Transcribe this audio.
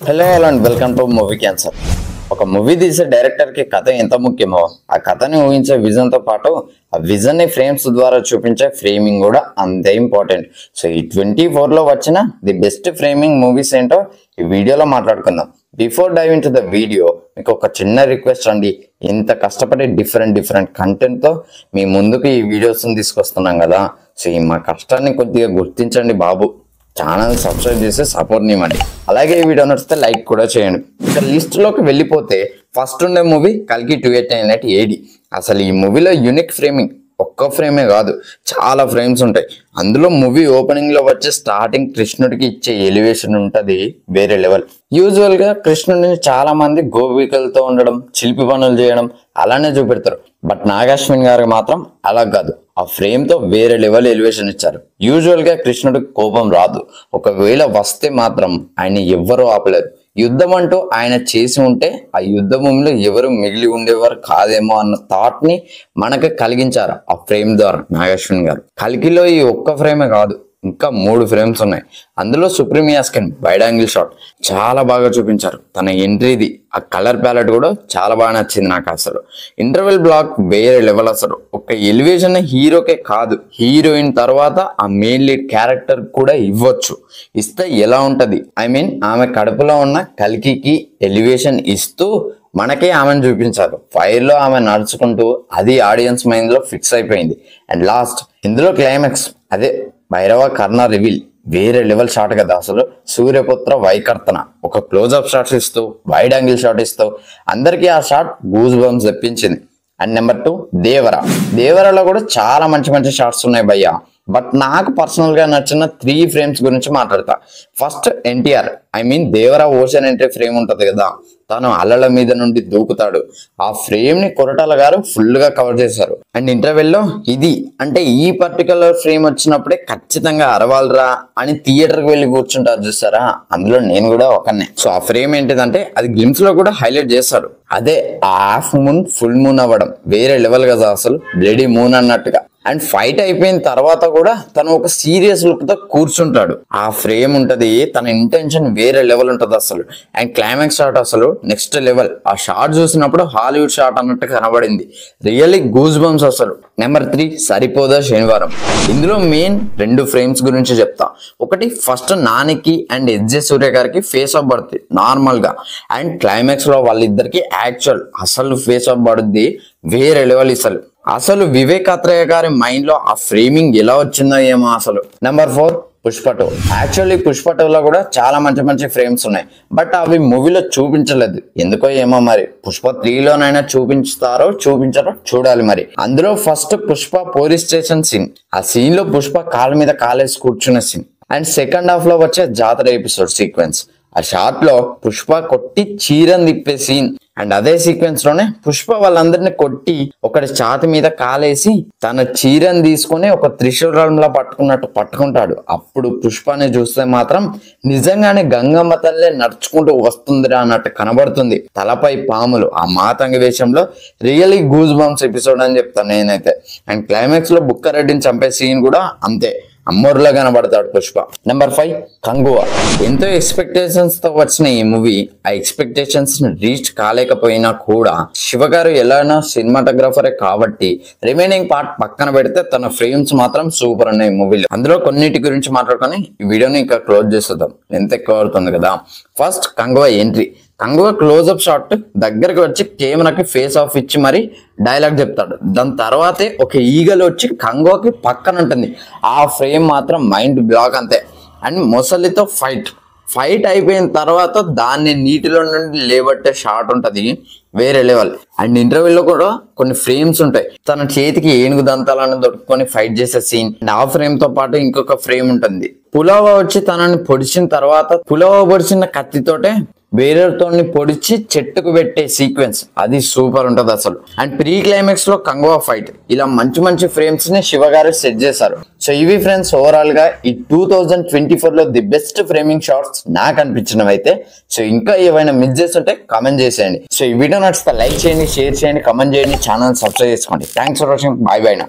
Hello and welcome to movie cancer. ఒక movie తీసే డైరెక్టర్కి కథ ఎంత ముఖ్యమో ఆ కథని ఊహించే విజన్తో పాటు ఆ విజన్ని ఫ్రేమ్స్ ద్వారా చూపించే ఫ్రేమింగ్ కూడా అంతే ఇంపార్టెంట్. సో ఈ 24లో వచ్చిన ది బెస్ట్ ఫ్రేమింగ్ మూవీస్ ఏంటో ఈ వీడియోలో మాట్లాడుకుందాం. Before dive into the video మీకు ఒక చిన్న రిక్వెస్ట్ అండి. ఇంత కష్టపడి డిఫరెంట్ కంటెంట్తో మీ ముందుకు ఈ వీడియోస్ని తీసుకొస్తున్నాం కదా. సో ఈ మా కష్టాన్ని కొద్దిగా గుర్తించండి బాబు. ఛానల్ సబ్స్క్రైబ్ చేసి సపోర్ట్ ఇవ్వండి. అలాగే ఈ వీడియో నచ్చితే లైక్ కూడా చేయండి. ఇక లిస్టులోకి వెళ్ళిపోతే ఫస్ట్ ఉండే మూవీ కల్కి 2898 AD. అసలు ఈ మూవీలో యూనిక్ ఫ్రేమింగ్ ఒక్క ఫ్రేమే కాదు, చాలా ఫ్రేమ్స్ ఉంటాయి. అందులో మూవీ ఓపెనింగ్ లో వచ్చే స్టార్టింగ్ కృష్ణుడికి ఇచ్చే ఎలివేషన్ ఉంటది వేరే లెవెల్. యూజువల్ గా కృష్ణుడిని చాలా మంది గోపికలతో ఉండడం, చిలిపి పనులు చేయడం అలానే చూపెడతారు. బట్ నాగాశ్విన్ గారికి మాత్రం అలా కాదు, ఆ ఫ్రేమ్ తో వేరే లెవెల్ ఎలివేషన్ ఇచ్చారు. యూజువల్ గా కృష్ణుడికి కోపం రాదు, ఒకవేళ వస్తే మాత్రం ఆయన ఎవ్వరూ ఆపలేదు. యుద్ధం అంటూ ఆయన చేసి ఉంటే ఆ యుద్ధ భూమిలో ఎవరు మిగిలి ఉండేవారు కాదేమో అన్న థాట్ ని మనకు కలిగించారు ఆ ఫ్రేమ్ ద్వారా నాగాశ్విన్ గారు. కల్కిలో ఈ ఒక్క ఫ్రేమే కాదు, ఇంకా 3 ఫ్రేమ్స్ ఉన్నాయి. అందులో సుప్రీమియా స్కిన్ వైడ్ యాంగిల్ షాట్ చాలా బాగా చూపించారు. తన ఎంట్రీది ఆ కలర్ ప్యాలెట్ కూడా చాలా బాగా నచ్చింది నాకు. అసలు ఇంటర్వెల్ బ్లాక్ వేరే లెవెల్. అసలు ఒక ఎలివేషన్ హీరోకే కాదు, హీరోయిన్ తర్వాత ఆ మెయిన్ లీడ్ క్యారెక్టర్ కూడా ఇవ్వచ్చు. ఇస్తే ఎలా ఉంటది, ఐ మీన్ ఆమె కడుపులో ఉన్న కల్కికి ఎలివేషన్ ఇస్తూ మనకే ఆమెను చూపించారు. ఫైర్ లో ఆమె నడుచుకుంటూ అది ఆడియన్స్ మైండ్ లో ఫిక్స్ అయిపోయింది. అండ్ లాస్ట్ ఇందులో క్లైమాక్స్ అదే భైరవ కర్ణ రివీల్ వేరే లెవెల్ షాట్ కదా. అసలు సూర్యపుత్ర వైకర్తన ఒక క్లోజ్అప్ షాట్స్ ఇస్తూ వైడ్ యాంగిల్ షాట్ ఇస్తూ అందరికీ ఆ షాట్ గూస్ బంప్స్ తెప్పించింది. అండ్ నెంబర్ 2 దేవరలో కూడా చాలా మంచి షాట్స్ ఉన్నాయి భయ్యా. బట్ నాకు పర్సనల్ గా నచ్చిన 3 ఫ్రేమ్స్ గురించి మాట్లాడతా. First NTR, I mean Devara ocean entry frame ఉంటది కదా, తను అలల మీద నుండి దూకుతాడు. ఆ ఫ్రేమ్ ని కొరటాల గారు ఫుల్ గా కవర్ చేశారు. అండ్ ఇంటర్వెల్ లో ఇది అంటే ఈ పర్టికులర్ ఫ్రేమ్ వచ్చినప్పుడే ఖచ్చితంగా అరవాలరా అని థియేటర్ కి వెళ్ళి కూర్చుంటారు చూసారా, అందులో నేను కూడా ఒకనే. సో ఆ ఫ్రేమ్ ఏంటిదంటే అది గ్లిమ్స్ లో కూడా హైలైట్ చేస్తారు. అదే ఆ హాఫ్ మూన్ ఫుల్ మూన్ అవ్వడం వేరే లెవెల్ కదా, అసలు బ్లడీ మూన్ అన్నట్టుగా. అండ్ ఫైట్ అయిపోయిన తర్వాత కూడా తను ఒక సీరియస్ లుక్ తో కూర్చుంటాడు. ఆ ఫ్రేమ్ ఉంటది, తన ఇంటెన్షన్ వేరే లెవెల్ ఉంటది అసలు. అండ్ క్లైమాక్స్ షాట్ అసలు నెక్స్ట్ లెవెల్. ఆ షాట్ చూసినప్పుడు హాలీవుడ్ షాట్ అన్నట్టు కనబడింది. రియల్లీ గూస్ బంప్స్ అసలు. నెంబర్ 3 సరిపోదా శనివారం. ఇందులో మెయిన్ 2 ఫ్రేమ్స్ గురించి చెప్తా. ఒకటి ఫస్ట్ నానికి అండ్ ఎస్జే సూర్య గారికి ఫేస్ ఆఫ్ పడుతుంది నార్మల్ గా. అండ్ క్లైమాక్స్ లో వాళ్ళిద్దరికి యాక్చువల్ అసలు ఫేస్ ఆఫ్ పడుద్ది వేరే లెవెల్. అసలు వివేక్ అత్రేయ గారి మైండ్ లో ఆ ఫ్రేమింగ్ ఎలా వచ్చిందో ఏమో అసలు. నెంబర్ 4 పుష్ప 2. యాక్చువల్లీ పుష్ప 2లో కూడా చాలా మంచి ఫ్రేమ్స్ ఉన్నాయి. బట్ అవి మూవీలో చూపించలేదు ఎందుకో ఏమో. మరి పుష్ప 3లోనైనా చూపించారో చూడాలి మరి. అందులో first Pushpa police station scene, ఆ సీన్ లో పుష్ప కాళ్ళ మీద కాలేసి కూర్చున్న సీన్. అండ్ సెకండ్ హాఫ్ లో వచ్చే జాతర ఎపిసోడ్ సీక్వెన్స్, ఆ షాట్ లో పుష్ప కొట్టి చీరని తిప్పే సీన్. అండ్ అదే సీక్వెన్స్ లోనే పుష్ప వాళ్ళందరినీ కొట్టి ఒకటి ఛాతి మీద కాలేసి తన చీరని తీసుకొని ఒక త్రిశూలంలా పట్టుకుంటాడు. అప్పుడు పుష్పని చూస్తే మాత్రం నిజంగానే గంగమ్మ తల్లి నడుచుకుంటూ వస్తుందిరా అన్నట్టు కనబడుతుంది. తలపై పాములు ఆ మాతంగి వేషంలో రియల్లీ గూస్ బంప్స్ ఎపిసోడ్ అని చెప్తాను నేనైతే. అండ్ క్లైమాక్స్ లో బుక్కారెడ్డిని చంపే సీన్ కూడా అంతే, అమ్మోర్లా కనబడతాడు పుష్ప. నెంబర్ 5 కంగువా. ఎంతో ఎక్స్పెక్టేషన్స్ తో వచ్చిన ఈ మూవీ ఆ ఎక్స్పెక్టేషన్స్ ని రీచ్ కాలేకపోయినా కూడా శివ గారు ఎలానో సినిమాటోగ్రాఫరే కాబట్టి రిమైనింగ్ పార్ట్ పక్కన పెడితే తన ఫ్రేమ్స్ మాత్రం సూపర్ ఉన్నాయి మూవీలో. అందులో కొన్నిటి గురించి మాట్లాడుకొని ఈ వీడియోని ఇంకా క్లోజ్ చేసేద్దాం, ఎంత ఎక్కువ అవుతుంది కదా. First Kanguva entry. Kanguva close up shot దగ్గరకు వచ్చి కెమెరాకి ఫేస్ ఆఫ్ ఇచ్చి మరి డైలాగ్ చెప్తాడు. దాని తర్వాతే ఒక ఈగలు వచ్చి కంగువాకి పక్కన ఉంటుంది. ఆ ఫ్రేమ్ మాత్రం మైండ్ బ్లాక్ అంతే. అండ్ మొసలితో ఫైట్ అయిపోయిన తర్వాత దాన్ని నీటిలో నుండి లేబట్టే షాట్ ఉంటది వేరే లెవెల్. అండ్ ఇంటర్వ్యూలో కూడా కొన్ని ఫ్రేమ్స్ ఉంటాయి, తన చేతికి ఏనుగు దంతాలను దొరుకుకొని ఫైట్ చేసే సీన్. అండ్ ఆ ఫ్రేమ్ తో పాటు ఇంకొక ఫ్రేమ్ ఉంటుంది. పులావా వచ్చి తనని పొడిచిన తర్వాత పులావా పొడిచిన కత్తితోటే వేరేతో పొడిచి చెట్టుకు పెట్టే సీక్వెన్స్ అది సూపర్ ఉంటది అసలు. అండ్ ప్రీ క్లైమాక్స్ లో కంగువా ఫైట్, ఇలా మంచి ఫ్రేమ్స్ ని శివ గారు సెట్ చేశారు. సో ఇవి ఫ్రెండ్స్ ఓవరాల్ గా ఈ 2024లో ది బెస్ట్ ఫ్రేమింగ్ షాట్స్ నాకు అనిపించినవి అయితే. సో ఇంకా ఏవైనా మిస్ చేస్తుంటే కామెంట్ చేసేయండి. సో ఈ వీడియో నచ్చితే లైక్ చేయండి, షేర్ చేయండి, కామెంట్ చేయండి, ఛానల్ సబ్స్క్రైబ్ చేసుకోండి. Thanks for watching. By by నా.